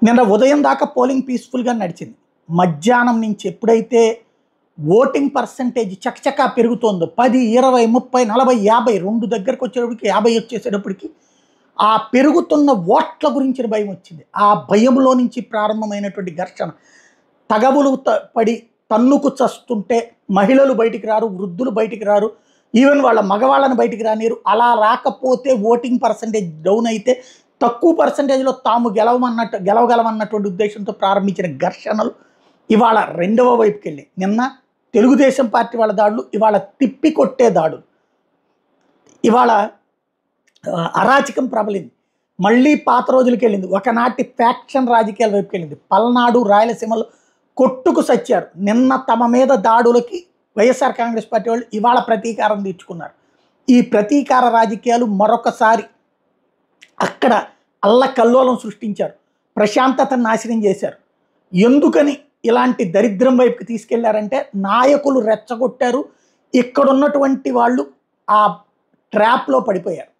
నిన్న ఉదయం దాకా పోలింగ్ పీస్ఫుల్గా నడిచింది. మధ్యాహ్నం నుంచి ఎప్పుడైతే ఓటింగ్ పర్సంటేజ్ చకచకా పెరుగుతోందో 10, 20, 30, 40, 50 రెండు దగ్గరకు వచ్చేటప్పటికి 50 వచ్చేసేటప్పటికి ఆ పెరుగుతున్న ఓట్ల గురించిన భయం వచ్చింది. ఆ భయంలో నుంచి ప్రారంభమైనటువంటి ఘర్షణ తగవులు పడి తన్నుకు చస్తుంటే మహిళలు బయటికి రారు, వృద్ధులు బయటికి రారు, ఈవెన్ వాళ్ళ మగవాళ్ళని బయటికి రానిరు. అలా రాకపోతే ఓటింగ్ పర్సంటేజ్ డౌన్ అయితే తక్కువ పర్సంటేజ్లో తాము గెలవగలమన్నటువంటి ఉద్దేశంతో ప్రారంభించిన ఘర్షణలు ఇవాళ రెండవ వైపుకి వెళ్ళి నిన్న తెలుగుదేశం పార్టీ వాళ్ళ దాడులు, ఇవాళ తిప్పి కొట్టే దాడులు, ఇవాళ అరాచకం ప్రబలింది. మళ్ళీ పాత రోజులకి వెళ్ళింది. ఒకనాటి ఫ్యాక్షన్ రాజకీయాల వైపుకి వెళ్ళింది. పల్నాడు, రాయలసీమలో కొట్టుకు సచ్చారు. నిన్న తమ మీద దాడులకి వైఎస్ఆర్ కాంగ్రెస్ పార్టీ వాళ్ళు ఇవాళ ప్రతీకారం తీర్చుకున్నారు. ఈ ప్రతీకార రాజకీయాలు మరొకసారి అక్కడ అల్లకల్లోలం సృష్టించారు, ప్రశాంతతను నాశనం చేశారు. ఎందుకని ఇలాంటి దరిద్రం వైపుకి తీసుకెళ్లారంటే నాయకులు రెచ్చగొట్టారు. ఇక్కడున్నటువంటి వాళ్ళు ఆ ట్రాప్లో పడిపోయారు.